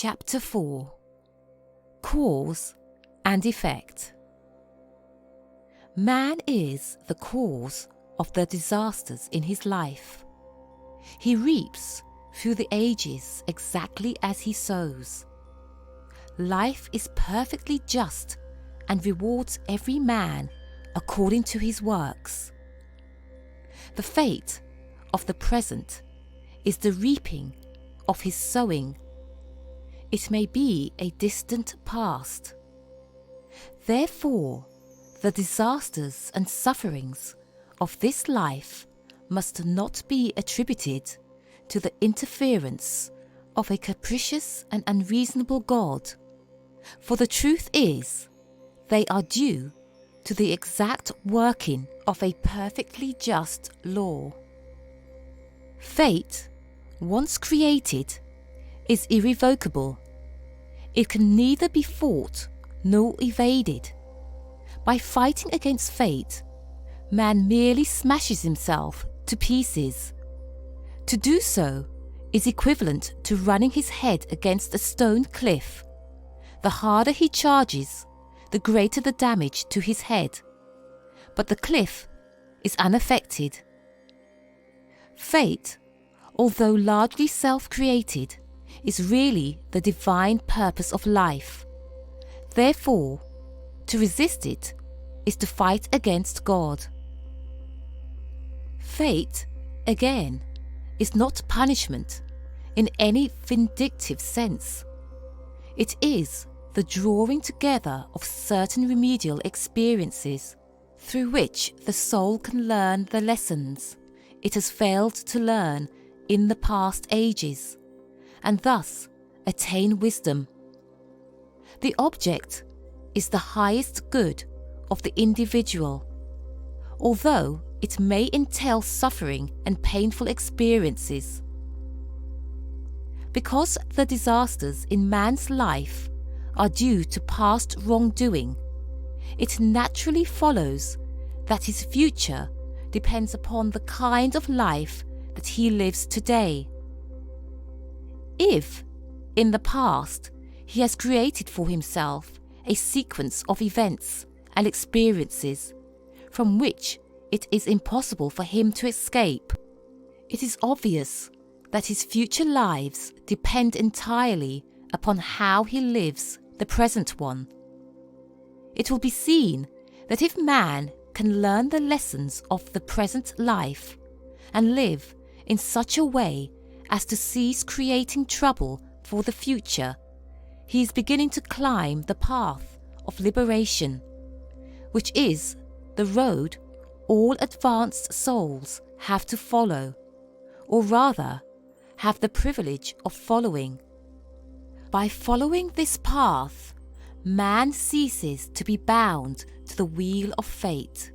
Chapter 4. Cause and Effect. Man is the cause of the disasters in his life. He reaps through the ages exactly as he sows. Life is perfectly just and rewards every man according to his works. The fate of the present is the reaping of his sowing. It may be a distant past. Therefore, the disasters and sufferings of this life must not be attributed to the interference of a capricious and unreasonable God, for the truth is, they are due to the exact working of a perfectly just law. Fate, once created, is irrevocable. It can neither be fought nor evaded. By fighting against fate, man merely smashes himself to pieces. To do so is equivalent to running his head against a stone cliff. The harder he charges, the greater the damage to his head. But the cliff is unaffected. Fate, although largely self-created, is really the divine purpose of life. Therefore, to resist it is to fight against God. Fate, again, is not punishment in any vindictive sense. It is the drawing together of certain remedial experiences through which the soul can learn the lessons it has failed to learn in the past ages, and thus attain wisdom. The object is the highest good of the individual, although it may entail suffering and painful experiences. Because the disasters in man's life are due to past wrongdoing, it naturally follows that his future depends upon the kind of life that he lives today. If, in the past, he has created for himself a sequence of events and experiences from which it is impossible for him to escape, it is obvious that his future lives depend entirely upon how he lives the present one. It will be seen that if man can learn the lessons of the present life and live in such a way as to cease creating trouble for the future, he is beginning to climb the path of liberation, which is the road all advanced souls have to follow, or rather, have the privilege of following. By following this path, man ceases to be bound to the wheel of fate.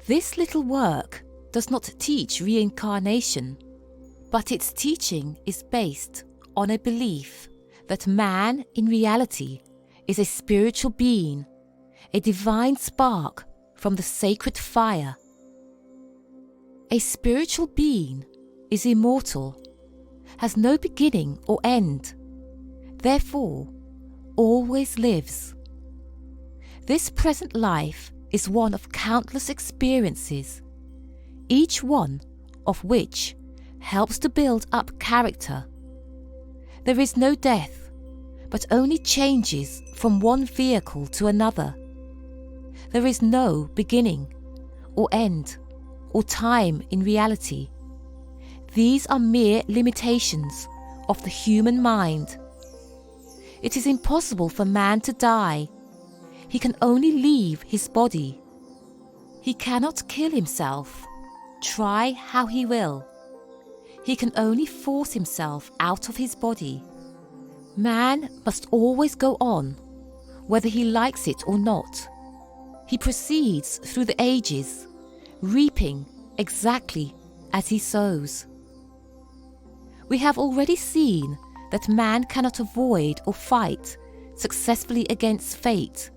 This little work does not teach reincarnation, but its teaching is based on a belief that man in reality is a spiritual being, a divine spark from the sacred fire. A spiritual being is immortal, has no beginning or end, therefore always lives. This present life is one of countless experiences, each one of which helps to build up character. There is no death, but only changes from one vehicle to another. There is no beginning or end or time in reality. These are mere limitations of the human mind. It is impossible for man to die. He can only leave his body. He cannot kill himself, try how he will. He can only force himself out of his body. Man must always go on, whether he likes it or not. He proceeds through the ages, reaping exactly as he sows. We have already seen that man cannot avoid or fight successfully against fate,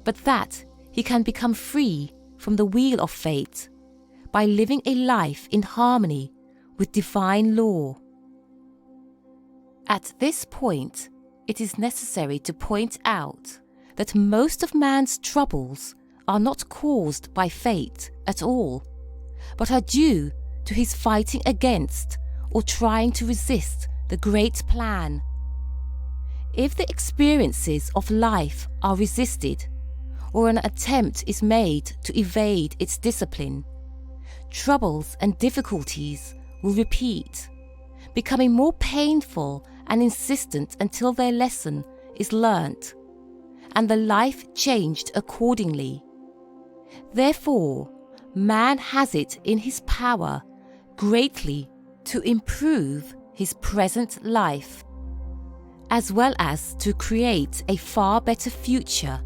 but that he can become free from the wheel of fate by living a life in harmony with divine law. At this point, it is necessary to point out that most of man's troubles are not caused by fate at all, but are due to his fighting against or trying to resist the great plan. If the experiences of life are resisted, or an attempt is made to evade its discipline, troubles and difficulties will repeat, becoming more painful and insistent until their lesson is learnt, and the life changed accordingly. Therefore, man has it in his power greatly to improve his present life, as well as to create a far better future,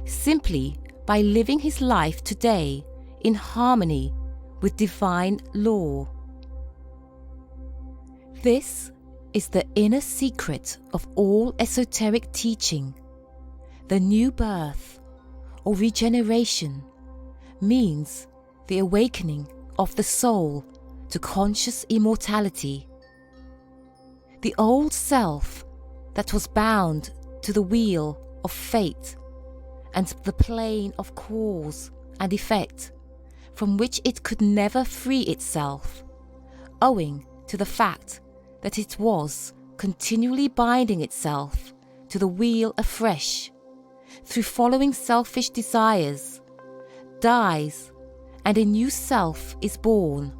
simply by living his life today in harmony with divine law. This is the inner secret of all esoteric teaching. The new birth, or regeneration, means the awakening of the soul to conscious immortality. The old self that was bound to the wheel of fate and the plane of cause and effect, from which it could never free itself, owing to the fact that it was continually binding itself to the wheel afresh, through following selfish desires, dies, and a new self is born.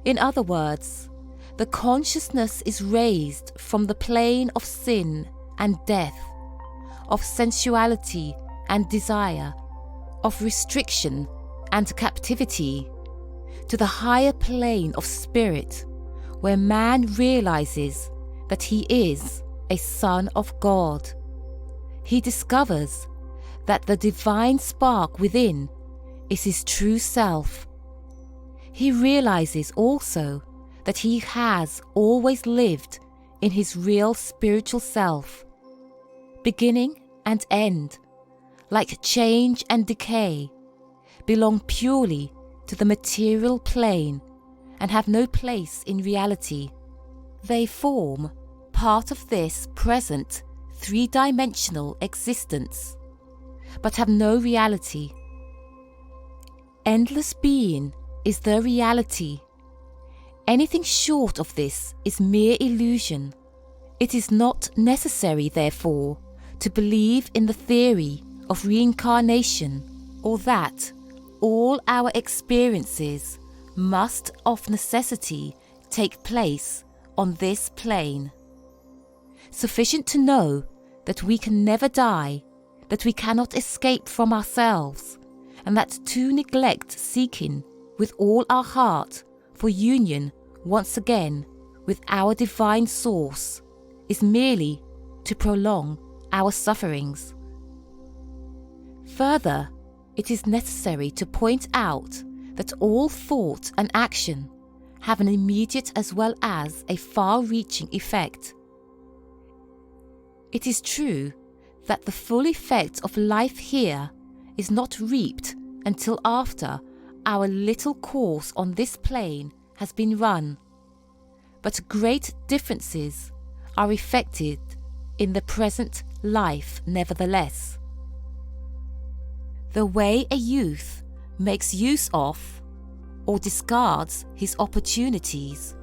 In other words, the consciousness is raised from the plane of sin and death, of sensuality and desire, of restriction and captivity, to the higher plane of spirit, where man realizes that he is a son of God. He discovers that the divine spark within is his true self. He realizes also that he has always lived in his real spiritual self. Beginning and end, like change and decay, belong purely to the material plane and have no place in reality. They form part of this present three-dimensional existence, but have no reality. Endless being is the reality. Anything short of this is mere illusion. It is not necessary, therefore, to believe in the theory of reincarnation, or that all our experiences must of necessity take place on this plane. Sufficient to know that we can never die, that we cannot escape from ourselves, and that to neglect seeking with all our heart for union once again with our divine source is merely to prolong our sufferings. Further, it is necessary to point out that all thought and action have an immediate as well as a far-reaching effect. It is true that the full effect of life here is not reaped until after our little course on this plane has been run, but great differences are effected in the present life nevertheless. The way a youth makes use of or discards his opportunities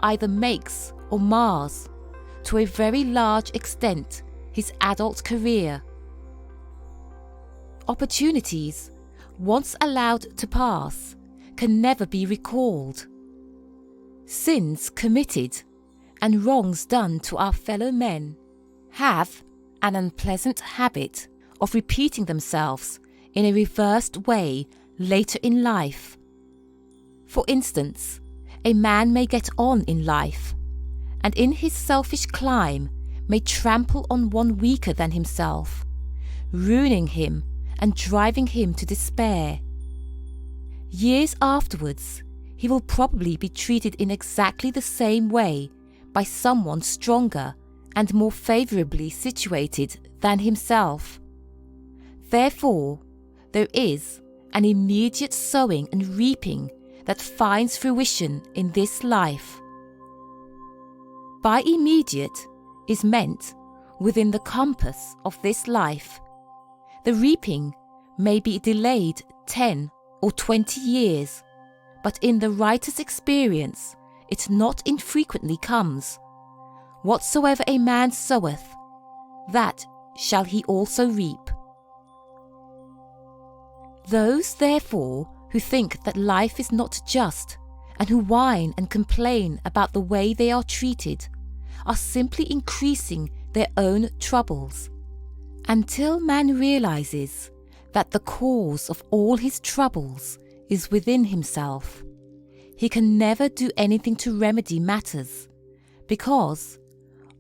either makes or mars to a very large extent his adult career. Opportunities, once allowed to pass, can never be recalled. Sins committed and wrongs done to our fellow men have an unpleasant habit of repeating themselves in a reversed way later in life. For instance, a man may get on in life, and in his selfish climb may trample on one weaker than himself, ruining him and driving him to despair. Years afterwards, he will probably be treated in exactly the same way by someone stronger and more favourably situated than himself. Therefore, there is an immediate sowing and reaping that finds fruition in this life. By immediate is meant within the compass of this life. The reaping may be delayed 10 or 20 years, but in the writer's experience it not infrequently comes. Whatsoever a man soweth, that shall he also reap. Those, therefore, who think that life is not just, and who whine and complain about the way they are treated, are simply increasing their own troubles. Until man realizes that the cause of all his troubles is within himself, he can never do anything to remedy matters, because,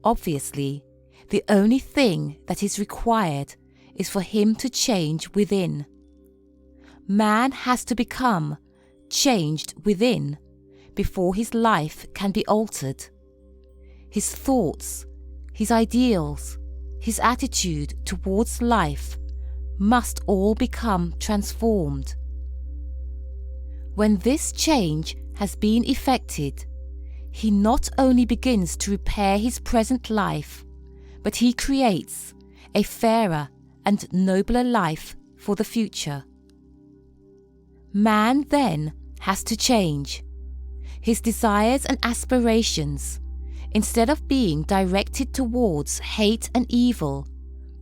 obviously, the only thing that is required is for him to change within. Man has to become changed within before his life can be altered. His thoughts, his ideals, his attitude towards life must all become transformed. When this change has been effected, he not only begins to repair his present life, but he creates a fairer and nobler life for the future. Man then has to change. His desires and aspirations, instead of being directed towards hate and evil,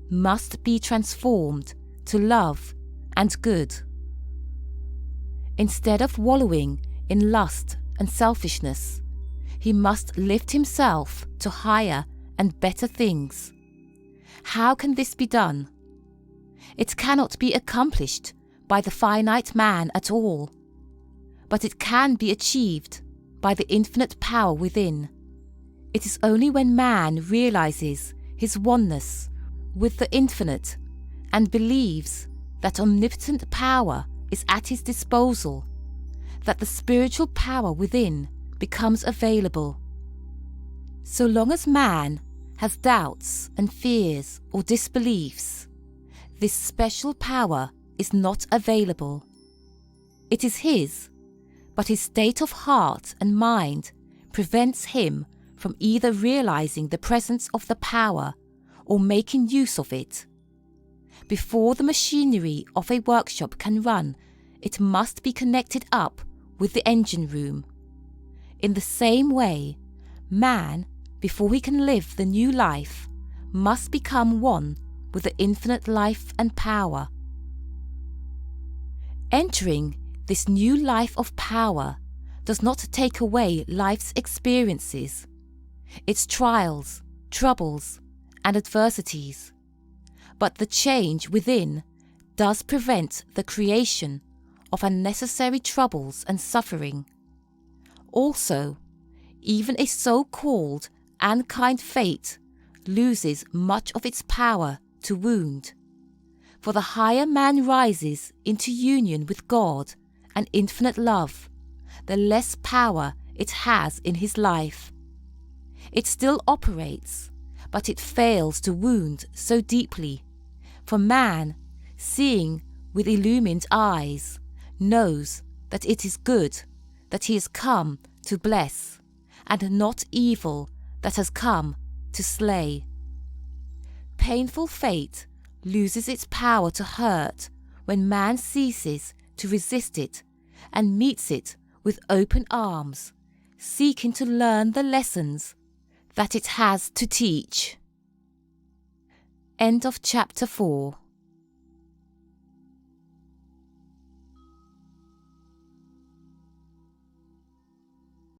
must be transformed to love and good. Instead of wallowing in lust and selfishness, he must lift himself to higher and better things. How can this be done? It cannot be accomplished by the finite man at all, but it can be achieved by the infinite power within. It is only when man realizes his oneness with the infinite and believes that omnipotent power is at his disposal that the spiritual power within becomes available. So long as man has doubts and fears or disbeliefs, this special power is not available. It is his, but his state of heart and mind prevents him from either realizing the presence of the power or making use of it. Before the machinery of a workshop can run, it must be connected up with the engine room. In the same way, man, before he can live the new life, must become one with the infinite life and power. Entering this new life of power does not take away life's experiences, its trials, troubles, and adversities, but the change within does prevent the creation of unnecessary troubles and suffering. Also, even a so-called unkind fate loses much of its power to wound, for the higher man rises into union with God and infinite love, the less power it has in his life. It still operates, but it fails to wound so deeply, for man, seeing with illumined eyes, knows that it is good that he has come to bless, and not evil that has come to slay. Painful fate loses its power to hurt when man ceases to resist it and meets it with open arms, seeking to learn the lessons that it has to teach. End of chapter 4.